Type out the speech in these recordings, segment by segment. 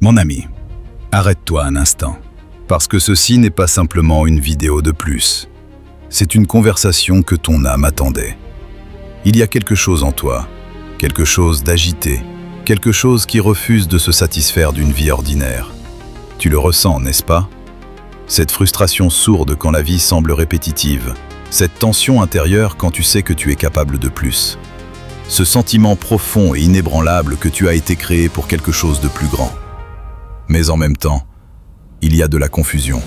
Mon ami, arrête-toi un instant, parce que ceci n'est pas simplement une vidéo de plus. C'est une conversation que ton âme attendait. Il y a quelque chose en toi, quelque chose d'agité, quelque chose qui refuse de se satisfaire d'une vie ordinaire. Tu le ressens, n'est-ce pas? Cette frustration sourde quand la vie semble répétitive, cette tension intérieure quand tu sais que tu es capable de plus. Ce sentiment profond et inébranlable que tu as été créé pour quelque chose de plus grand. Mais en même temps, il y a de la confusion,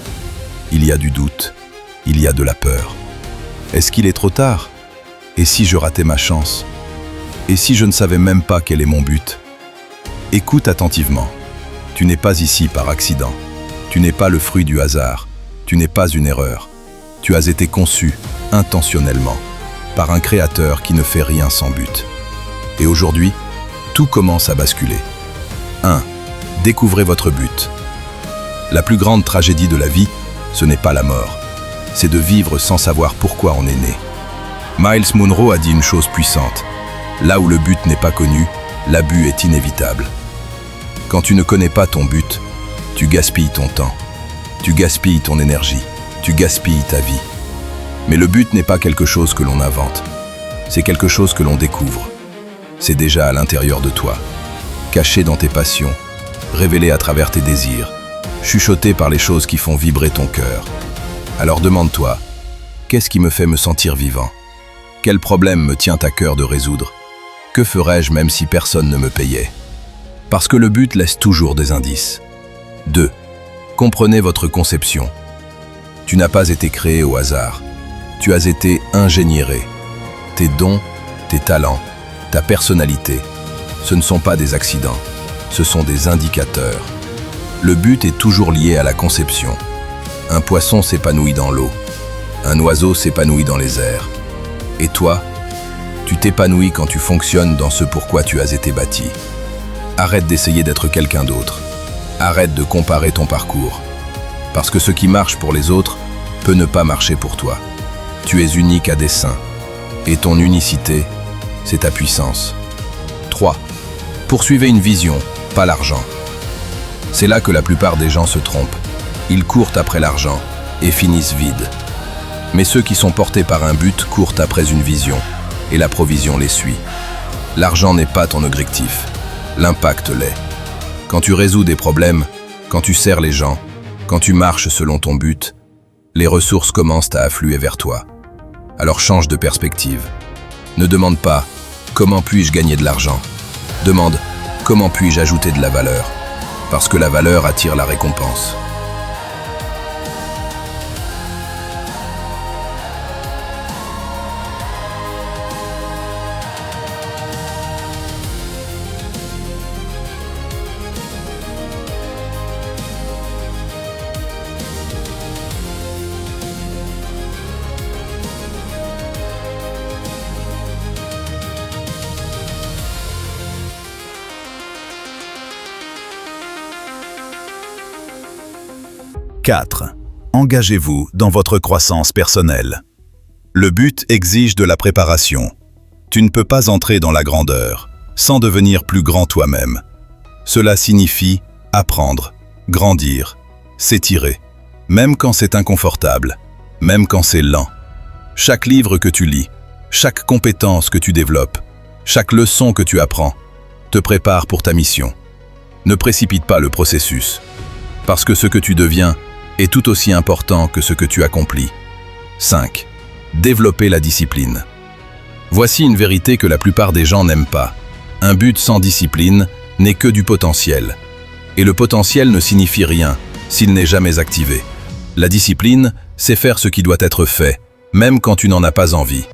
il y a du doute, il y a de la peur. Est-ce qu'il est trop tard? Et si je ratais ma chance? Et si je ne savais même pas quel est mon but? Écoute attentivement. Tu n'es pas ici par accident. Tu n'es pas le fruit du hasard. Tu n'es pas une erreur. Tu as été conçu, intentionnellement, par un créateur qui ne fait rien sans but. Et aujourd'hui, tout commence à basculer. 1. Découvrez votre but. La plus grande tragédie de la vie, ce n'est pas la mort. C'est de vivre sans savoir pourquoi on est né. Miles Monroe a dit une chose puissante. Là où le but n'est pas connu, l'abus est inévitable. Quand tu ne connais pas ton but, tu gaspilles ton temps, tu gaspilles ton énergie, tu gaspilles ta vie. Mais le but n'est pas quelque chose que l'on invente, c'est quelque chose que l'on découvre. C'est déjà à l'intérieur de toi, caché dans tes passions, révélé à travers tes désirs, chuchoté par les choses qui font vibrer ton cœur. Alors demande-toi, qu'est-ce qui me fait me sentir vivant? Quel problème me tient à cœur de résoudre? Que ferais-je même si personne ne me payait? Parce que le but laisse toujours des indices. 2. Comprenez votre conception. Tu n'as pas été créé au hasard. Tu as été ingénieré. Tes dons, tes talents, ta personnalité, ce ne sont pas des accidents, ce sont des indicateurs. Le but est toujours lié à la conception. Un poisson s'épanouit dans l'eau. Un oiseau s'épanouit dans les airs. Et toi, tu t'épanouis quand tu fonctionnes dans ce pourquoi tu as été bâti. Arrête d'essayer d'être quelqu'un d'autre. Arrête de comparer ton parcours. Parce que ce qui marche pour les autres peut ne pas marcher pour toi. Tu es unique à dessein. Et ton unicité, c'est ta puissance. 3. Poursuivez une vision, pas l'argent. C'est là que la plupart des gens se trompent. Ils courent après l'argent et finissent vides. Mais ceux qui sont portés par un but courent après une vision, et la provision les suit. L'argent n'est pas ton objectif, l'impact l'est. Quand tu résous des problèmes, quand tu sers les gens, quand tu marches selon ton but, les ressources commencent à affluer vers toi. Alors change de perspective. Ne demande pas « Comment puis-je gagner de l'argent ?» Demande « Comment puis-je ajouter de la valeur ?» Parce que la valeur attire la récompense. « 4. Engagez-vous dans votre croissance personnelle. Le but exige de la préparation. Tu ne peux pas entrer dans la grandeur sans devenir plus grand toi-même. Cela signifie apprendre, grandir, s'étirer, même quand c'est inconfortable, même quand c'est lent. Chaque livre que tu lis, chaque compétence que tu développes, chaque leçon que tu apprends, te prépare pour ta mission. Ne précipite pas le processus, parce que ce que tu deviens est tout aussi important que ce que tu accomplis. 5. Développer la discipline. Voici une vérité que la plupart des gens n'aiment pas. Un but sans discipline n'est que du potentiel. Et le potentiel ne signifie rien s'il n'est jamais activé. La discipline, c'est faire ce qui doit être fait, même quand tu n'en as pas envie.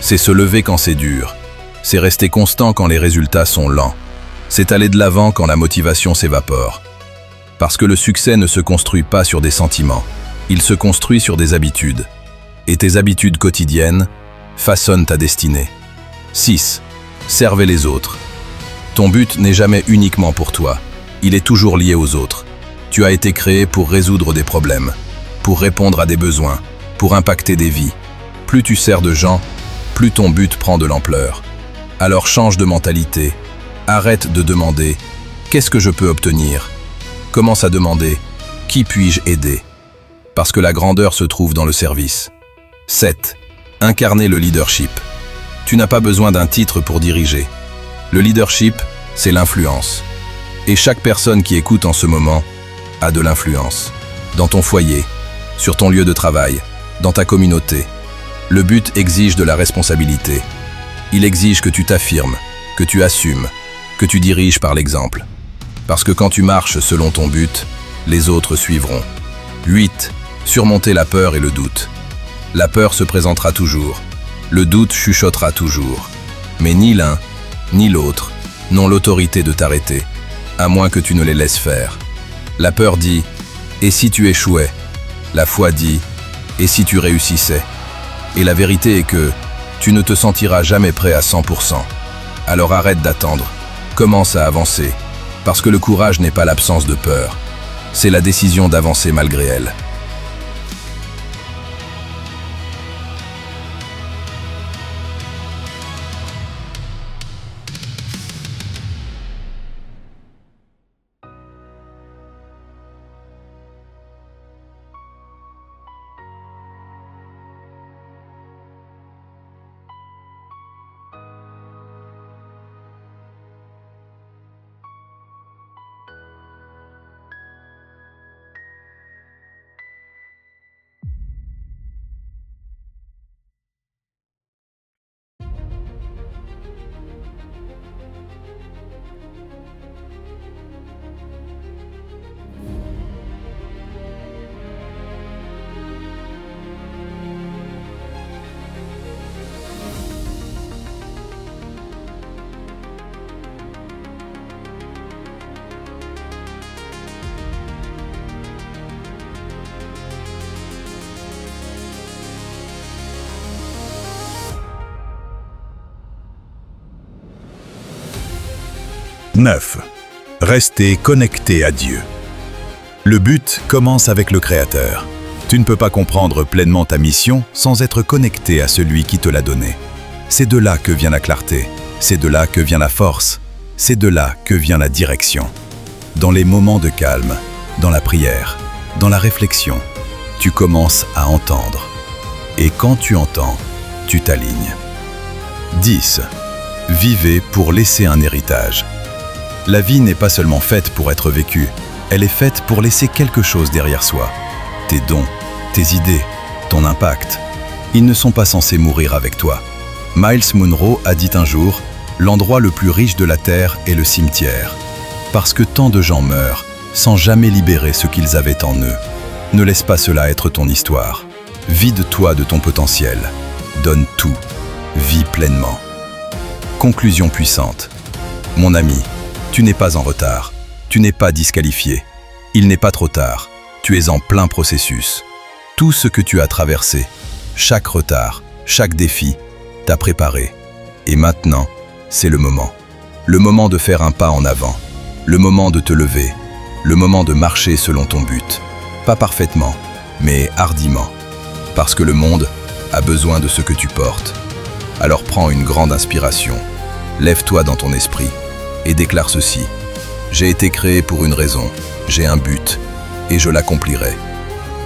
C'est se lever quand c'est dur. C'est rester constant quand les résultats sont lents. C'est aller de l'avant quand la motivation s'évapore. Parce que le succès ne se construit pas sur des sentiments, il se construit sur des habitudes. Et tes habitudes quotidiennes façonnent ta destinée. 6. Servez les autres. Ton but n'est jamais uniquement pour toi, il est toujours lié aux autres. Tu as été créé pour résoudre des problèmes, pour répondre à des besoins, pour impacter des vies. Plus tu sers de gens, plus ton but prend de l'ampleur. Alors change de mentalité, arrête de demander « Qu'est-ce que je peux obtenir ?» Commence à demander « Qui puis-je aider ?» Parce que la grandeur se trouve dans le service. 7. Incarner le leadership. Tu n'as pas besoin d'un titre pour diriger. Le leadership, c'est l'influence. Et chaque personne qui écoute en ce moment a de l'influence. Dans ton foyer, sur ton lieu de travail, dans ta communauté. Le but exige de la responsabilité. Il exige que tu t'affirmes, que tu assumes, que tu diriges par l'exemple. Parce que quand tu marches selon ton but, les autres suivront. 8. Surmonter la peur et le doute. La peur se présentera toujours. Le doute chuchotera toujours. Mais ni l'un, ni l'autre n'ont l'autorité de t'arrêter, à moins que tu ne les laisses faire. La peur dit « Et si tu échouais ?» La foi dit « Et si tu réussissais ?» Et la vérité est que tu ne te sentiras jamais prêt à 100%. Alors arrête d'attendre. Commence à avancer. Parce que le courage n'est pas l'absence de peur. C'est la décision d'avancer malgré elle. « 9. Rester connecté à Dieu. Le but commence avec le Créateur. Tu ne peux pas comprendre pleinement ta mission sans être connecté à celui qui te l'a donnée. C'est de là que vient la clarté, c'est de là que vient la force, c'est de là que vient la direction. Dans les moments de calme, dans la prière, dans la réflexion, tu commences à entendre. Et quand tu entends, tu t'alignes. 10. Vivez pour laisser un héritage. La vie n'est pas seulement faite pour être vécue, elle est faite pour laisser quelque chose derrière soi. Tes dons, tes idées, ton impact, ils ne sont pas censés mourir avec toi. Miles Monroe a dit un jour « L'endroit le plus riche de la Terre est le cimetière. » Parce que tant de gens meurent sans jamais libérer ce qu'ils avaient en eux. Ne laisse pas cela être ton histoire. Vide-toi de ton potentiel. Donne tout. Vis pleinement. Conclusion puissante. Mon ami, tu n'es pas en retard, tu n'es pas disqualifié. Il n'est pas trop tard, tu es en plein processus. Tout ce que tu as traversé, chaque retard, chaque défi, t'a préparé. Et maintenant, c'est le moment. Le moment de faire un pas en avant, le moment de te lever, le moment de marcher selon ton but. Pas parfaitement, mais hardiment. Parce que le monde a besoin de ce que tu portes. Alors prends une grande inspiration, lève-toi dans ton esprit, et déclare ceci. J'ai été créé pour une raison, j'ai un but, et je l'accomplirai.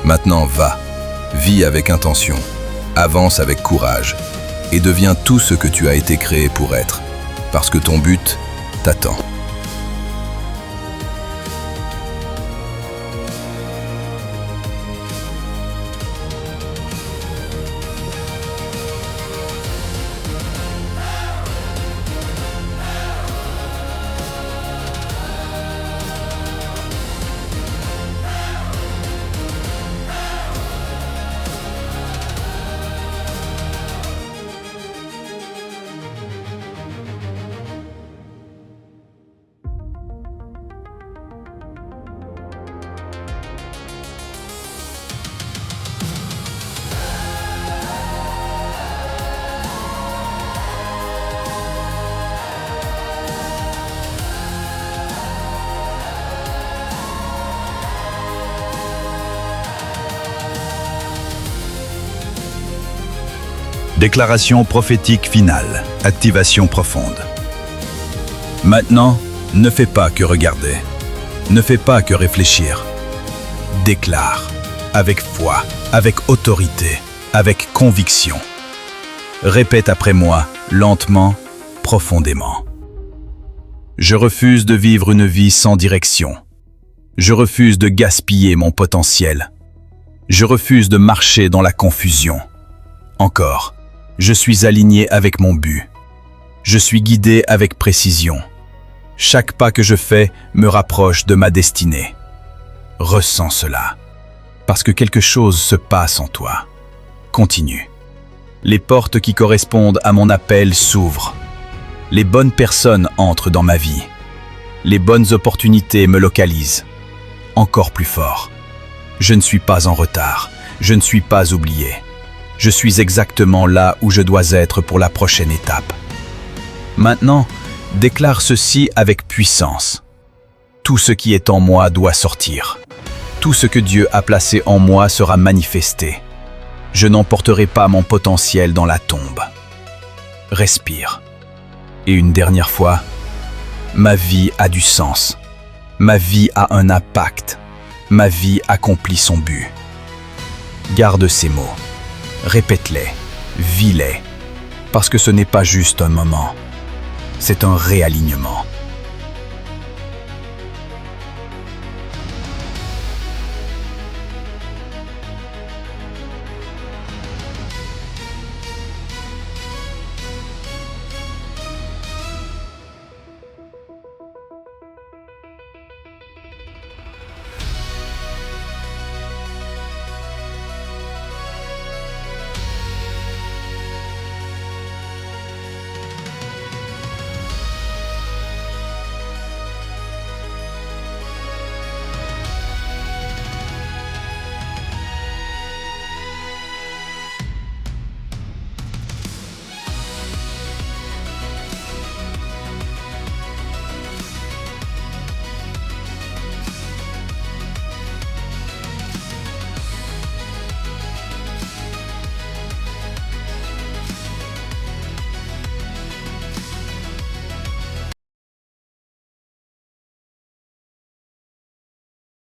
Maintenant va, vis avec intention, avance avec courage, et deviens tout ce que tu as été créé pour être, parce que ton but t'attend. Déclaration prophétique finale, activation profonde. Maintenant, ne fais pas que regarder. Ne fais pas que réfléchir. Déclare, avec foi, avec autorité, avec conviction. Répète après moi, lentement, profondément. Je refuse de vivre une vie sans direction. Je refuse de gaspiller mon potentiel. Je refuse de marcher dans la confusion. Encore, je suis aligné avec mon but. Je suis guidé avec précision. Chaque pas que je fais me rapproche de ma destinée. Ressens cela, parce que quelque chose se passe en toi. Continue. Les portes qui correspondent à mon appel s'ouvrent. Les bonnes personnes entrent dans ma vie. Les bonnes opportunités me localisent. Encore plus fort. Je ne suis pas en retard. Je ne suis pas oublié. Je suis exactement là où je dois être pour la prochaine étape. Maintenant, déclare ceci avec puissance. Tout ce qui est en moi doit sortir. Tout ce que Dieu a placé en moi sera manifesté. Je n'emporterai pas mon potentiel dans la tombe. Respire. Et une dernière fois, ma vie a du sens. Ma vie a un impact. Ma vie accomplit son but. Garde ces mots. Répète-les. Vis-les. Parce que ce n'est pas juste un moment. C'est un réalignement.